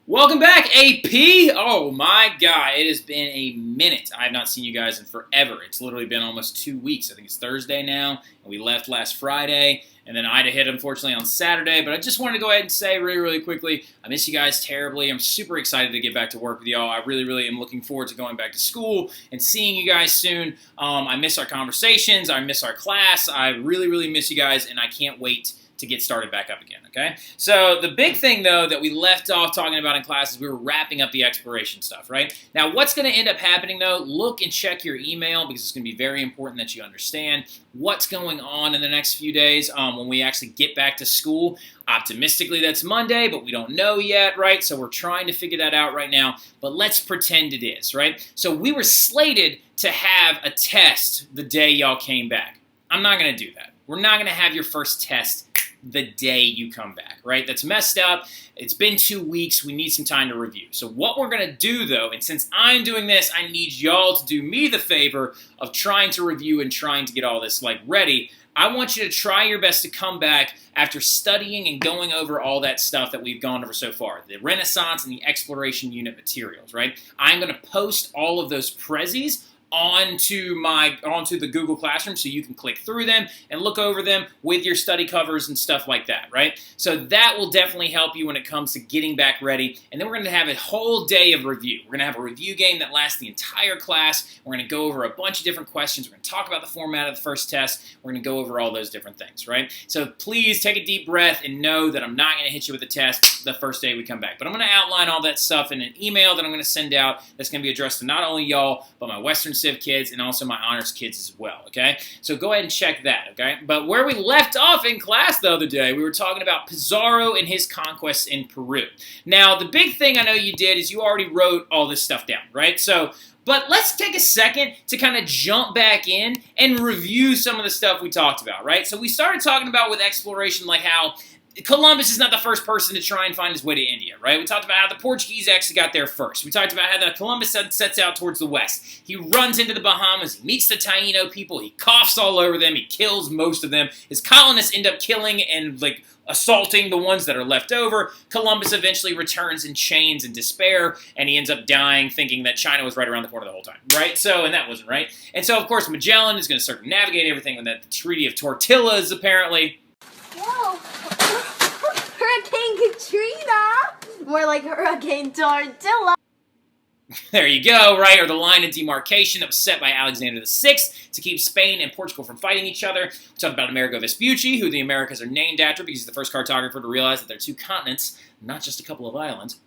Welcome back, AP! Oh my god, it has been a minute. I have not seen you guys in forever. It's literally been almost 2 weeks. I think it's Thursday now, and we left last Friday, and then Ida hit, unfortunately, on Saturday, but I just wanted to go ahead and say really quickly, I miss you guys terribly. I'm super excited to get back to work with y'all. I really am looking forward to going back to school and seeing you guys soon. I miss our conversations. I miss our class. I really miss you guys, and I can't wait to get started back up again, okay? So the big thing, though, that we left off talking about in class is we were wrapping up the exploration stuff, right? Now, what's going to end up happening, though, look and check your email because it's going to be very important that you understand what's going on in the next few days when we actually get back to school. Optimistically, that's Monday, but we don't know yet, right? So we're trying to figure that out right now, but let's pretend it is, right? So we were slated to have a test the day y'all came back. I'm not going to do that. We're not going to have your first test the day you come back, right? That's messed up. It's been 2 weeks. We need some time to review. So what we're going to do, though, and since I'm doing this, I need y'all to do me the favor of trying to review and trying to get all this, ready. I want you to try your best to come back after studying and going over all that stuff that we've gone over so far, the Renaissance and the Exploration Unit materials, right? I'm going to post all of those prezzies onto the Google Classroom so you can click through them and look over them with your study covers and stuff like that, right? So that will definitely help you when it comes to getting back ready. And then we're going to have a whole day of review. We're going to have a review game that lasts the entire class. We're going to go over a bunch of different questions. We're going to talk about the format of the first test. We're going to go over all those different things, right? So please take a deep breath and know that I'm not going to hit you with a test the first day we come back. But I'm going to outline all that stuff in an email that I'm going to send out that's going to be addressed to not only y'all, but my Western Civ kids and also my honors kids as well, okay? So go ahead and check that, okay? But where we left off in class the other day, we were talking about Pizarro and his conquests in Peru. Now, the big thing I know you did is you already wrote all this stuff down, right? But let's take a second to kind of jump back in and review some of the stuff we talked about, right? So we started talking about with exploration, like how Columbus is not the first person to try and find his way to India, right? We talked about how the Portuguese actually got there first. We talked about how the Columbus sets out towards the west. He runs into the Bahamas. He meets the Taino people. He coughs all over them. He kills most of them. His colonists end up killing and, assaulting the ones that are left over. Columbus eventually returns in chains and despair, and he ends up dying thinking that China was right around the corner the whole time, right? And that wasn't right. And so, of course, Magellan is going to circumnavigate everything with that Treaty of Tortillas, apparently. Whoa! Hurricane Katrina! More like Hurricane Tortilla. There you go, right? Or the line of demarcation that was set by Alexander VI to keep Spain and Portugal from fighting each other. We talked about Amerigo Vespucci, who the Americas are named after because he's the first cartographer to realize that they're two continents, not just a couple of islands.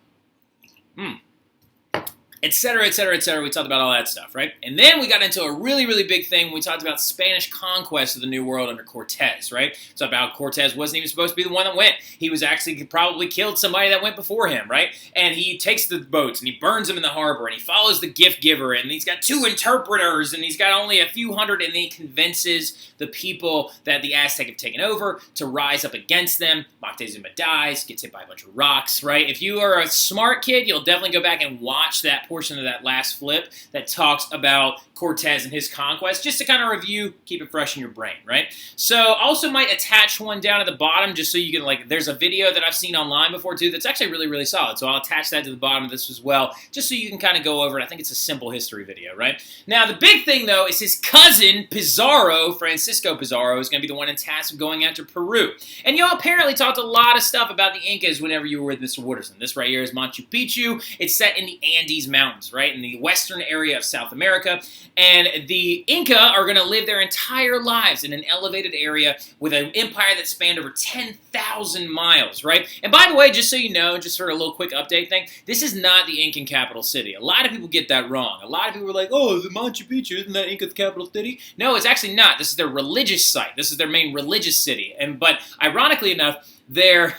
Etc. We talked about all that stuff, right? And then we got into a really big thing when we talked about Spanish conquest of the New World under Cortez, right? We talked about how Cortez wasn't even supposed to be the one that went. He was actually probably killed somebody that went before him, right? And he takes the boats and he burns them in the harbor and he follows the gift giver and he's got 2 interpreters and he's got only a few hundred and he convinces the people that the Aztec have taken over to rise up against them. Moctezuma dies, gets hit by a bunch of rocks, right? If you are a smart kid, you'll definitely go back and watch that portion of that last flip that talks about Cortez and his conquest, just to kind of review, keep it fresh in your brain, right? So also might attach one down at the bottom just so you can, there's a video that I've seen online before too that's actually really solid, so I'll attach that to the bottom of this as well, just so you can kind of go over it. I think it's a simple history video, right? Now, the big thing, though, is his cousin, Pizarro, Francisco Pizarro, is going to be the one in task of going after Peru. And y'all apparently talked a lot of stuff about the Incas whenever you were with Mr. Wooderson. This right here is Machu Picchu. It's set in the Andes Mountains, right, in the western area of South America. And the Inca are going to live their entire lives in an elevated area with an empire that spanned over 10,000 miles, right? And by the way, just so you know, just for a little quick update thing, this is not the Incan capital city. A lot of people get that wrong. A lot of people are like, oh, the Machu Picchu, isn't that Inca's capital city? No, it's actually not. This is their religious site. This is their main religious city. But ironically enough, their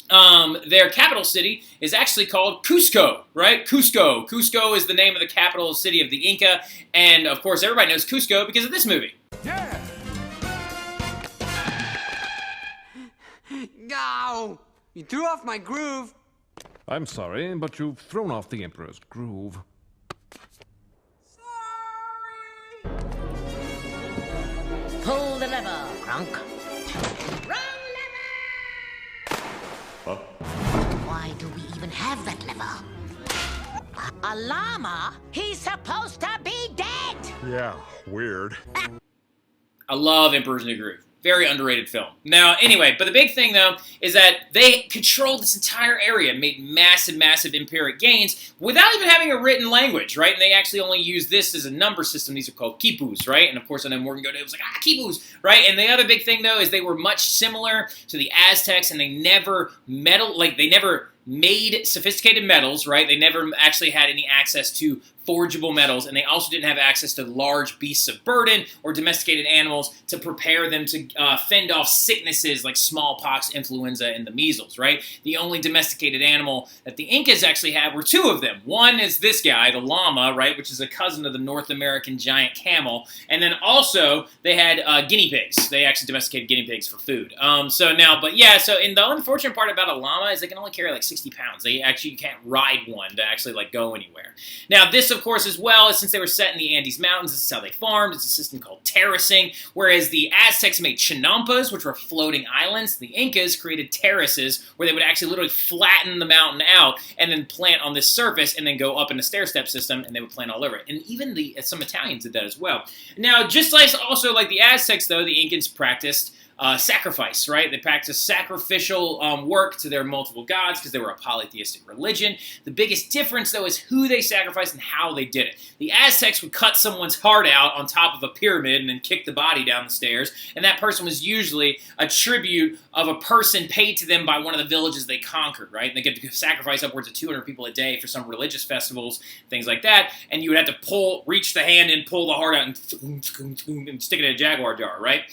their capital city is actually called Cusco, right? Cusco. Cusco is the name of the capital city of the Inca, and of course everybody knows Cusco because of this movie. Yeah! No! You threw off my groove! I'm sorry, but you've thrown off the Emperor's groove. Sorry! Pull the lever, Kronk. Huh? Why do we even have that lever? A llama? He's supposed to be dead! Yeah, weird. I love Emperor's New Groove. Very underrated film. Now, anyway, but the big thing, though, is that they controlled this entire area, made massive, massive empiric gains without even having a written language, right? And they actually only use this as a number system. These are called quipus, right? And, of course, I know Morgan Godet was like, quipus, right? And the other big thing, though, is they were much similar to the Aztecs, and they never made sophisticated metals, right? They never actually had any access to forgeable metals, and they also didn't have access to large beasts of burden or domesticated animals to prepare them to fend off sicknesses like smallpox, influenza, and the measles, right? The only domesticated animal that the Incas actually had were two of them. One is this guy, the llama, right, which is a cousin of the North American giant camel, and then also they had guinea pigs. They actually domesticated guinea pigs for food. So the unfortunate part about a llama is they can only carry like 60 pounds. They actually can't ride one to actually like go anywhere. Now, this, of course, as well, since they were set in the Andes Mountains, this is how they farmed. It's a system called terracing, whereas the Aztecs made chinampas, which were floating islands. The Incas created terraces, where they would actually literally flatten the mountain out and then plant on this surface and then go up in a stair-step system, and they would plant all over it. And even some Italians did that as well. Now, just like the Aztecs, though, the Incans practiced sacrifice, right? They practiced sacrificial work to their multiple gods because they were a polytheistic religion. The biggest difference, though, is who they sacrificed and how they did it. The Aztecs would cut someone's heart out on top of a pyramid and then kick the body down the stairs, and that person was usually a tribute of a person paid to them by one of the villages they conquered, right? And they get to sacrifice upwards of 200 people a day for some religious festivals, things like that, and you would have to reach the hand and pull the heart out and stick it in a jaguar jar, right?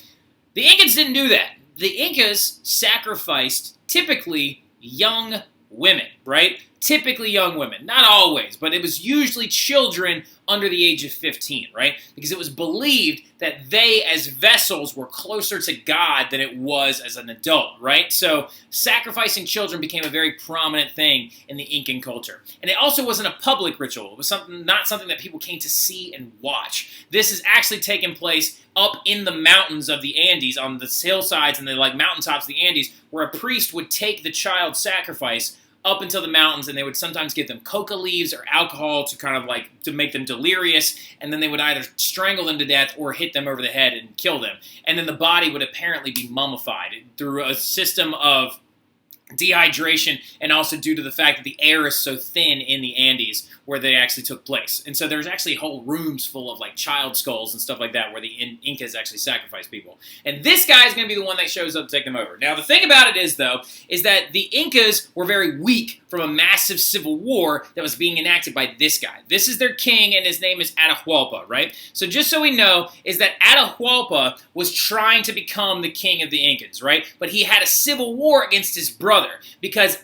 The Incans didn't do that. The Incas sacrificed typically young women, right? Typically young women. Not always, but it was usually children under the age of 15, right? Because it was believed that they, as vessels, were closer to God than it was as an adult, right? So sacrificing children became a very prominent thing in the Incan culture. And it also wasn't a public ritual. It was not something that people came to see and watch. This is actually taking place up in the mountains of the Andes, on the hillsides and the mountaintops of the Andes, where a priest would take the child sacrifice up into the mountains, and they would sometimes give them coca leaves or alcohol to kind of to make them delirious, and then they would either strangle them to death or hit them over the head and kill them. And then the body would apparently be mummified through a system of dehydration, and also due to the fact that the air is so thin in the Andes where they actually took place. And so there's actually whole rooms full of child skulls and stuff like that where the Incas actually sacrificed people. And this guy is going to be the one that shows up to take them over. Now, the thing about it is, though, is that the Incas were very weak from a massive civil war that was being enacted by this guy. This is their king, and his name is Atahualpa, right? So just so we know, is that Atahualpa was trying to become the king of the Incans, right? But he had a civil war against his brother because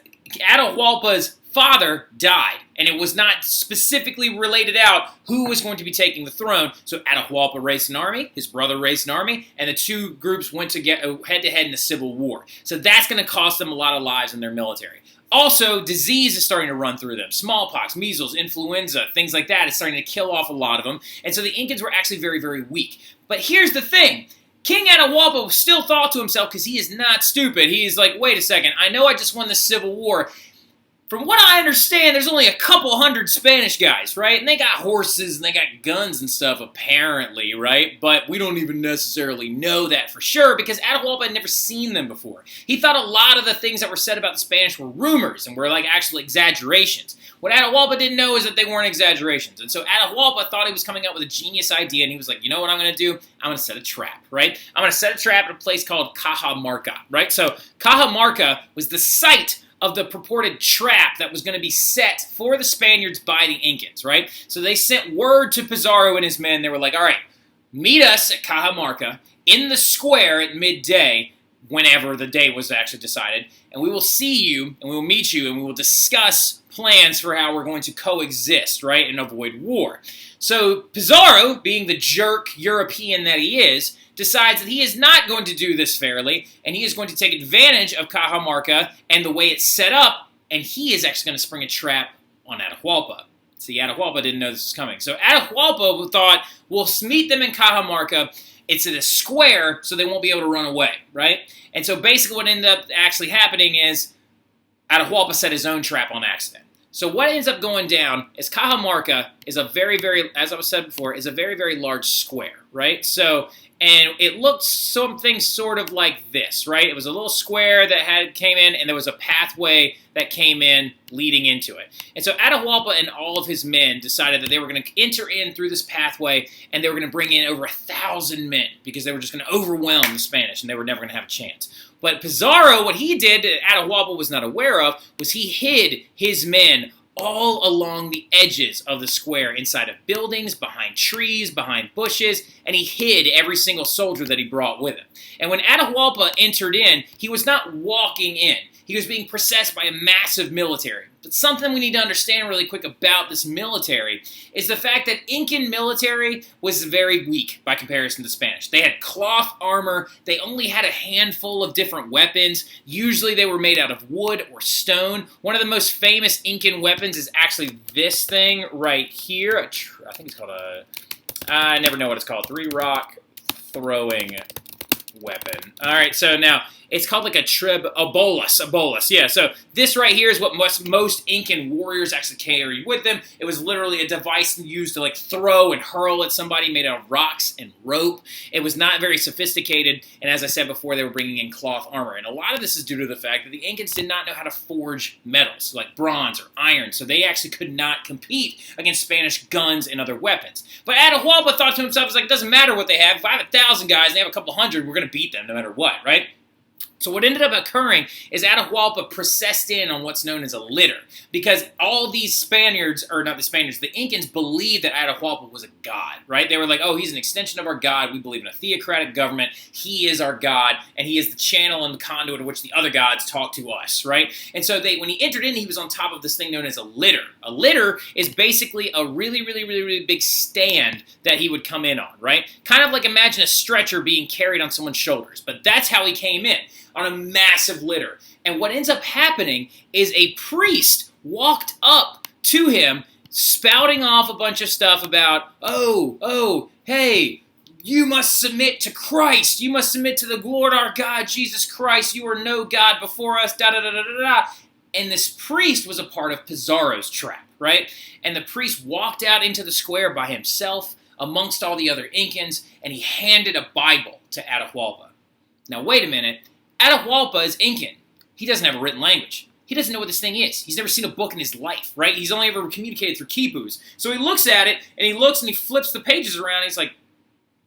Atahualpa's father died, and it was not specifically related out who was going to be taking the throne. So Atahualpa raised an army, his brother raised an army, and the two groups went to get head-to-head in a civil war. So that's going to cost them a lot of lives in their military. Also, disease is starting to run through them. Smallpox, measles, influenza, things like that is starting to kill off a lot of them. And so the Incans were actually very, very weak. But here's the thing. King Atahualpa still thought to himself, because he is not stupid, he's like, wait a second, I know I just won the Civil War. From what I understand, there's only a couple hundred Spanish guys, right? And they got horses and they got guns and stuff, apparently, right? But we don't even necessarily know that for sure because Atahualpa had never seen them before. He thought a lot of the things that were said about the Spanish were rumors and were actual exaggerations. What Atahualpa didn't know is that they weren't exaggerations. And so Atahualpa thought he was coming up with a genius idea, and he was like, you know what I'm going to do? I'm going to set a trap, right? I'm going to set a trap at a place called Cajamarca, right? So Cajamarca was the site of the purported trap that was going to be set for the Spaniards by the Incans, right? So they sent word to Pizarro and his men. They were like, all right, meet us at Cajamarca in the square at midday, whenever the day was actually decided, and we will see you, and we will meet you, and we will discuss plans for how we're going to coexist, right, and avoid war. So Pizarro, being the jerk European that he is, decides that he is not going to do this fairly, and he is going to take advantage of Cajamarca and the way it's set up, and he is actually going to spring a trap on Atahualpa. See, Atahualpa didn't know this was coming. So Atahualpa thought, we'll meet them in Cajamarca. It's at a square, so they won't be able to run away, right? And so basically what ended up actually happening is Atahualpa set his own trap on accident. So what ends up going down is Cajamarca is a very, very, as I was said before, is a very, very large square, right? So, and it looked something sort of like this, right? It was a little square that came in, and there was a pathway that came in leading into it. And so Atahualpa and all of his men decided that they were going to enter in through this pathway, and they were going to bring in over 1,000 men because they were just going to overwhelm the Spanish, and they were never going to have a chance. But Pizarro, what he did that Atahualpa was not aware of, was he hid his men all along the edges of the square, inside of buildings, behind trees, behind bushes, and he hid every single soldier that he brought with him. And when Atahualpa entered in, he was not walking in. He was being processed by a massive military. But something we need to understand really quick about this military is the fact that Incan military was very weak by comparison to the Spanish. They had cloth armor. They only had a handful of different weapons. Usually they were made out of wood or stone. One of the most famous Incan weapons is actually this thing right here. I think it's called I never know what it's called. 3-rock throwing weapon. All right, so now it's called like a bolus. Yeah, so this right here is what most Incan warriors actually carried with them. It was literally a device used to like throw and hurl at somebody, made out of rocks and rope. It was not very sophisticated, and as I said before, they were bringing in cloth armor. And a lot of this is due to the fact that the Incans did not know how to forge metals, like bronze or iron, so they actually could not compete against Spanish guns and other weapons. But Atahualpa thought to himself, it's like, it doesn't matter what they have. If I have 1,000 guys and they have a couple hundred, we're going to beat them no matter what, right? So what ended up occurring is Atahualpa processed in on what's known as a litter, because all these Spaniards, or not the Spaniards, the Incans believed that Atahualpa was a god, right? They were like, oh, he's an extension of our god. We believe in a theocratic government. He is our god, and he is the channel and the conduit of which the other gods talk to us, right? And so when he entered in, he was on top of this thing known as a litter. A litter is basically a really, really, really, really big stand that he would come in on, right? Kind of like imagine a stretcher being carried on someone's shoulders, but that's how he came in, on a massive litter. And what ends up happening is a priest walked up to him, spouting off a bunch of stuff about, hey, you must submit to Christ. You must submit to the Lord our God, Jesus Christ. You are no God before us, da-da-da-da-da-da. And this priest was a part of Pizarro's trap, right? And the priest walked out into the square by himself amongst all the other Incans, and he handed a Bible to Atahualpa. Now, wait a minute. Atahualpa is Incan. He doesn't have a written language. He doesn't know what this thing is. He's never seen a book in his life, right? He's only ever communicated through quipus. So he looks at it, and he looks, and he flips the pages around, and he's like,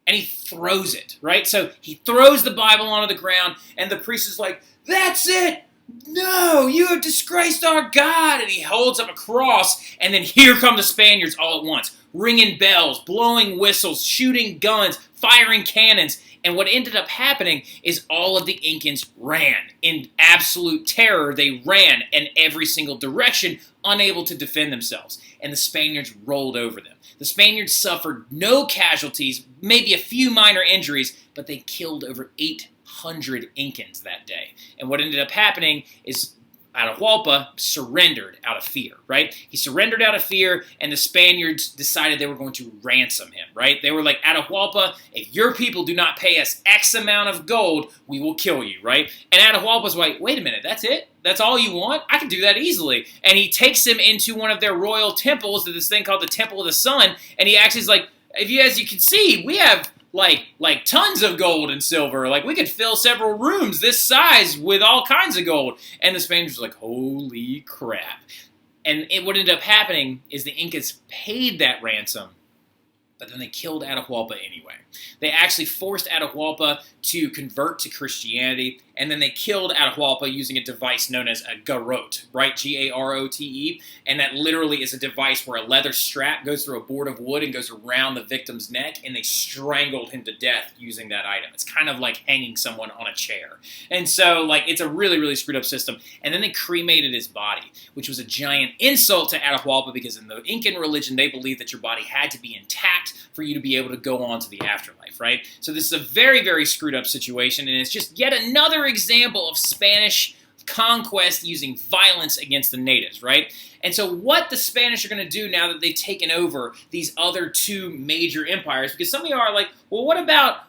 and he throws it, right? So he throws the Bible onto the ground, and the priest is like, that's it! No, you have disgraced our God! And he holds up a cross, and then here come the Spaniards all at once, ringing bells, blowing whistles, shooting guns, firing cannons. And what ended up happening is all of the Incans ran. In absolute terror, they ran in every single direction, unable to defend themselves. And the Spaniards rolled over them. The Spaniards suffered no casualties, maybe a few minor injuries, but they killed over 800 Incans that day. And what ended up happening is Atahualpa surrendered out of fear, right? He surrendered out of fear, and the Spaniards decided they were going to ransom him, right? They were like, Atahualpa, if your people do not pay us X amount of gold, we will kill you, right? And Atahualpa's like, wait a minute, that's it? That's all you want? I can do that easily. And he takes him into one of their royal temples, to this thing called the Temple of the Sun, and he actually is like, as you can see, we have like tons of gold and silver. Like, we could fill several rooms this size with all kinds of gold. And the Spaniards were like, holy crap. And what ended up happening is the Incas paid that ransom, but then they killed Atahualpa anyway. They actually forced Atahualpa to convert to Christianity, and then they killed Atahualpa using a device known as a garrote, right? G-A-R-O-T-E, and that literally is a device where a leather strap goes through a board of wood and goes around the victim's neck, and they strangled him to death using that item. It's kind of like hanging someone on a chair. And so, like, it's a really, really screwed up system. And then they cremated his body, which was a giant insult to Atahualpa, because in the Incan religion, they believed that your body had to be intact for you to be able to go on to the afterlife, right? So this is a very, very screwed up situation, and it's just yet another example of Spanish conquest using violence against the natives, right? And so what the Spanish are going to do now that they've taken over these other two major empires, because some of you are like, well, what about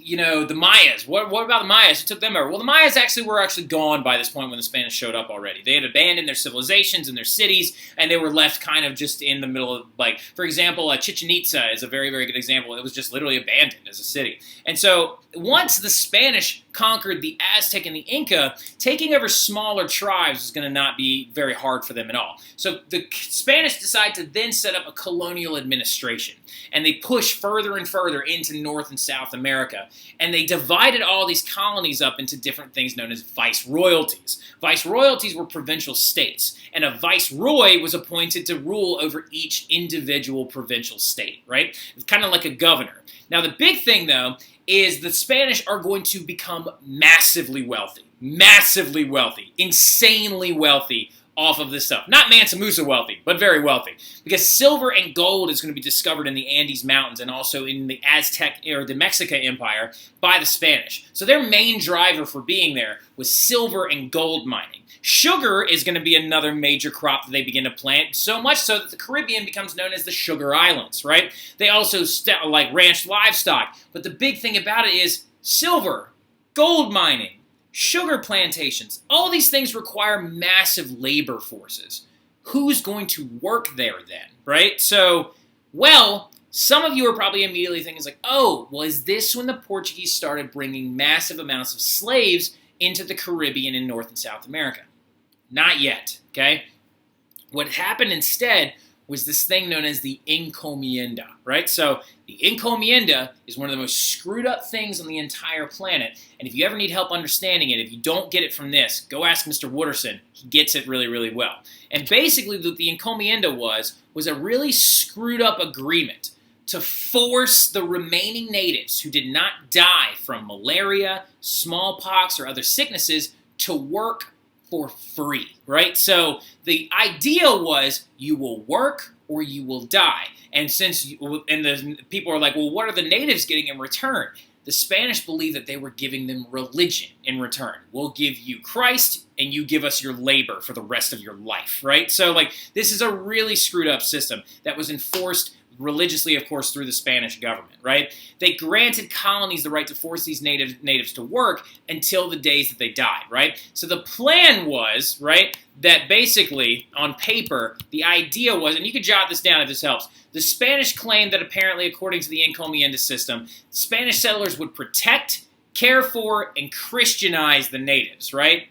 the Mayas. What about the Mayas? Who took them over? Well, the Mayas were actually gone by this point when the Spanish showed up already. They had abandoned their civilizations and their cities, and they were left kind of just in the middle of, like, for example, Chichen Itza is a very, very good example. It was just literally abandoned as a city. And so once the Spanish conquered the Aztec and the Inca, taking over smaller tribes was going to not be very hard for them at all. So the Spanish decided to then set up a colonial administration, and they pushed further and further into North and South America, and they divided all these colonies up into different things known as viceroyalties. Viceroyalties were provincial states, and a viceroy was appointed to rule over each individual provincial state, right? It's kind of like a governor. Now, the big thing, though, is the Spanish are going to become massively wealthy, insanely wealthy off of this stuff. Not Mansa Musa wealthy, but very wealthy. Because silver and gold is going to be discovered in the Andes Mountains and also in the Aztec or the Mexican Empire by the Spanish. So their main driver for being there was silver and gold mining. Sugar is going to be another major crop that they begin to plant, so much so that the Caribbean becomes known as the Sugar Islands, right? They also ranched livestock. But the big thing about it is silver, gold mining, sugar plantations. All these things require massive labor forces. Who's going to work there then, right? So, well, some of you are probably immediately thinking, like, oh, was this when the Portuguese started bringing massive amounts of slaves into the Caribbean and North and South America? Not yet, okay? What happened instead was this thing known as the Encomienda, right? So the Encomienda is one of the most screwed up things on the entire planet, and if you ever need help understanding it, if you don't get it from this, go ask Mr. Wooderson. He gets it really, really well. And basically what the Encomienda was a really screwed up agreement to force the remaining natives who did not die from malaria, smallpox, or other sicknesses to work for free, right? So the idea was you will work or you will die. And the people are like, well, what are the natives getting in return? The Spanish believed that they were giving them religion in return. We'll give you Christ and you give us your labor for the rest of your life, right? So this is a really screwed up system that was enforced religiously, of course, through the Spanish government, right? They granted colonies the right to force these natives to work until the days that they died, right? So the plan was, right, that basically, on paper, the idea was, and you can jot this down if this helps, the Spanish claimed that apparently, according to the Encomienda system, Spanish settlers would protect, care for, and Christianize the natives, right?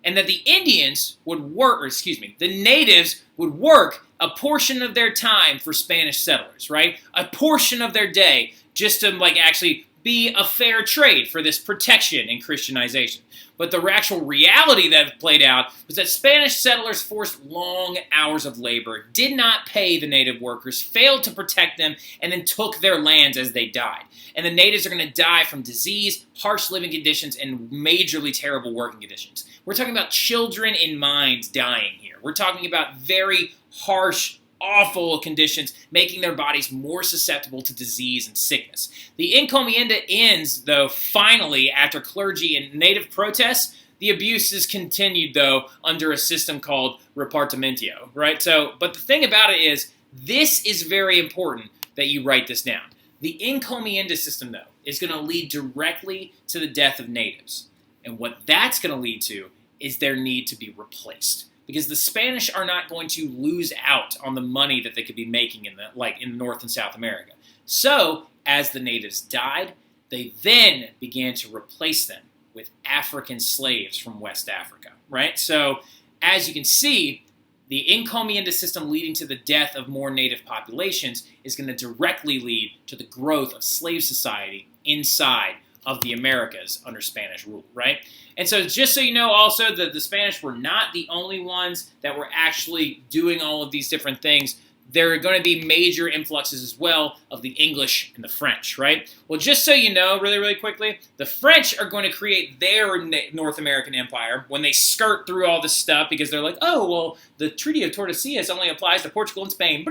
And that the Indians would work, the natives would work a portion of their time for Spanish settlers, right? A portion of their day just to actually be a fair trade for this protection and Christianization. But the actual reality that played out was that Spanish settlers forced long hours of labor, did not pay the native workers, failed to protect them, and then took their lands as they died. And the natives are going to die from disease, harsh living conditions, and majorly terrible working conditions. We're talking about children in mines dying here. We're talking about very harsh, awful conditions, making their bodies more susceptible to disease and sickness. The Encomienda ends, though, finally, after clergy and native protests. The abuses continued, though, under a system called repartimentio, right? But the thing about it is, this is very important that you write this down. The Encomienda system, though, is going to lead directly to the death of natives. And what that's going to lead to is their need to be replaced. Because the Spanish are not going to lose out on the money that they could be making in North and South America. So, as the natives died, they then began to replace them with African slaves from West Africa, right? So, as you can see, the Encomienda system leading to the death of more native populations is going to directly lead to the growth of slave society inside of the Americas under Spanish rule, right? And so just so you know also that the Spanish were not the only ones that were actually doing all of these different things. There are going to be major influxes as well of the English and the French, right? Well, just so you know, really, really quickly, the French are going to create their North American empire when they skirt through all this stuff because they're like, oh, well, the Treaty of Tordesillas only applies to Portugal and Spain,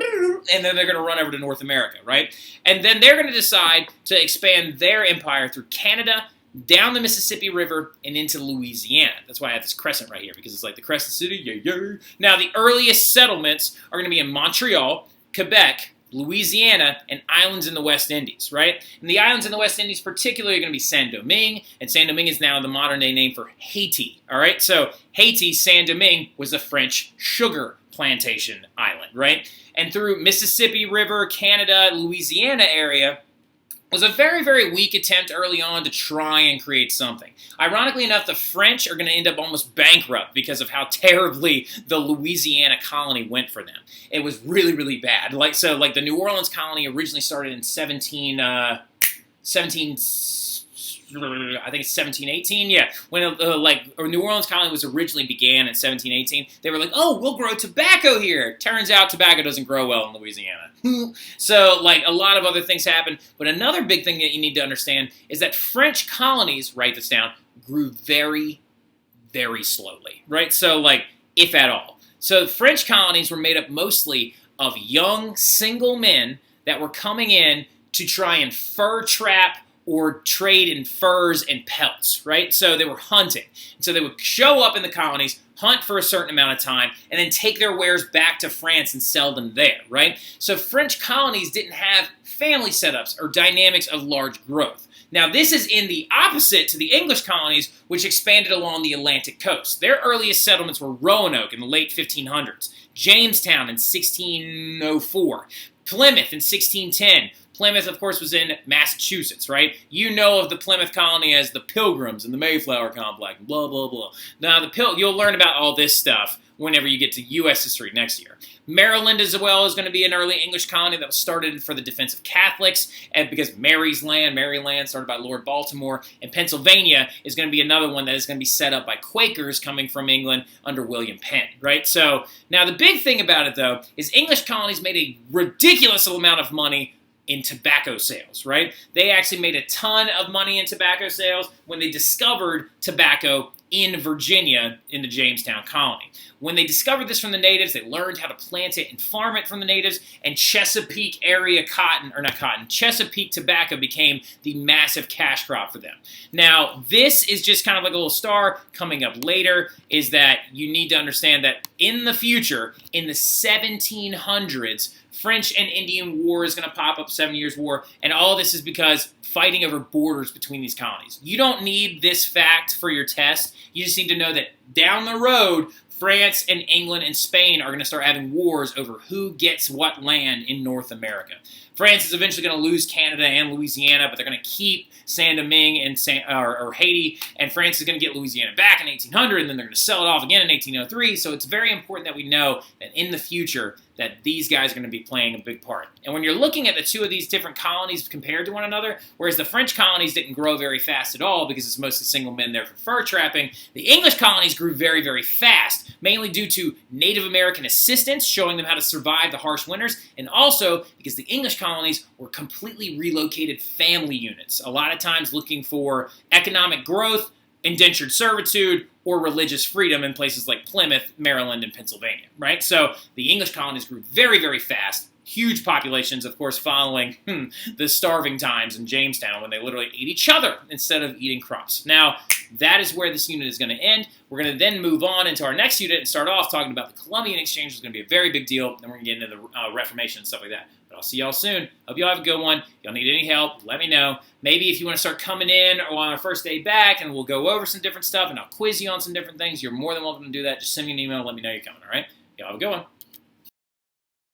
and then they're going to run over to North America, right? And then they're going to decide to expand their empire through Canada, down the Mississippi River, and into Louisiana. That's why I have this crescent right here, because it's like the crescent city, yeah, yeah. Now, the earliest settlements are going to be in Montreal, Quebec, Louisiana, and islands in the West Indies, right? And the islands in the West Indies particularly are going to be Saint-Domingue, and Saint-Domingue is now the modern-day name for Haiti, all right? So Haiti, Saint-Domingue, was a French sugar plantation island, right? And through Mississippi River, Canada, Louisiana area, was a very, very weak attempt early on to try and create something. Ironically enough, the French are going to end up almost bankrupt because of how terribly the Louisiana colony went for them. It was really, really bad. Like the New Orleans colony originally started in 1718, yeah. When New Orleans colony was originally began in 1718, they were like, oh, we'll grow tobacco here. Turns out tobacco doesn't grow well in Louisiana. So, a lot of other things happened. But another big thing that you need to understand is that French colonies, write this down, grew very, very slowly, right? So, if at all. So, French colonies were made up mostly of young, single men that were coming in to try and fur trap or trade in furs and pelts, right? So they were hunting. And so they would show up in the colonies, hunt for a certain amount of time, and then take their wares back to France and sell them there, right? So French colonies didn't have family setups or dynamics of large growth. Now, this is in the opposite to the English colonies, which expanded along the Atlantic coast. Their earliest settlements were Roanoke in the late 1500s, Jamestown in 1604, Plymouth in 1610, Plymouth, of course, was in Massachusetts, right? You know of the Plymouth colony as the Pilgrims and the Mayflower Complex, blah, blah, blah. Now, you'll learn about all this stuff whenever you get to U.S. history next year. Maryland, as well, is going to be an early English colony that was started for the defense of Catholics, and because Maryland, started by Lord Baltimore, and Pennsylvania is going to be another one that is going to be set up by Quakers coming from England under William Penn, right? So, now the big thing about it, though, is English colonies made a ridiculous amount of money in tobacco sales, right? They actually made a ton of money in tobacco sales when they discovered tobacco in Virginia in the Jamestown colony. When they discovered this from the natives, they learned how to plant it and farm it from the natives, and Chesapeake Chesapeake tobacco became the massive cash crop for them. Now, this is just kind of like a little star coming up later, is that you need to understand that in the future, in the 1700s, French and Indian War is going to pop up, 7 Years' War, and all this is because fighting over borders between these colonies. You don't need this fact for your test. You just need to know that down the road, France and England and Spain are going to start having wars over who gets what land in North America. France is eventually going to lose Canada and Louisiana, but they're going to keep Saint-Domingue and Haiti, and France is going to get Louisiana back in 1800, and then they're going to sell it off again in 1803. So it's very important that we know that in the future that these guys are going to be playing a big part. And when you're looking at the two of these different colonies compared to one another, whereas the French colonies didn't grow very fast at all because it's mostly single men there for fur trapping, the English colonies grew very, very fast, mainly due to Native American assistance showing them how to survive the harsh winters, and also because the English colonies were completely relocated family units, a lot of times looking for economic growth, indentured servitude, or religious freedom in places like Plymouth, Maryland, and Pennsylvania, right? So the English colonies grew very, very fast, huge populations, of course, following the starving times in Jamestown when they literally ate each other instead of eating crops. Now, that is where this unit is going to end. We're going to then move on into our next unit and start off talking about the Columbian Exchange, which is going to be a very big deal. Then we're going to get into the Reformation and stuff like that. But I'll see y'all soon. Hope y'all have a good one. If y'all need any help, let me know. Maybe if you want to start coming in or on our first day back, and we'll go over some different stuff, and I'll quiz you on some different things, you're more than welcome to do that. Just send me an email. Let me know you're coming, all right? Y'all have a good one.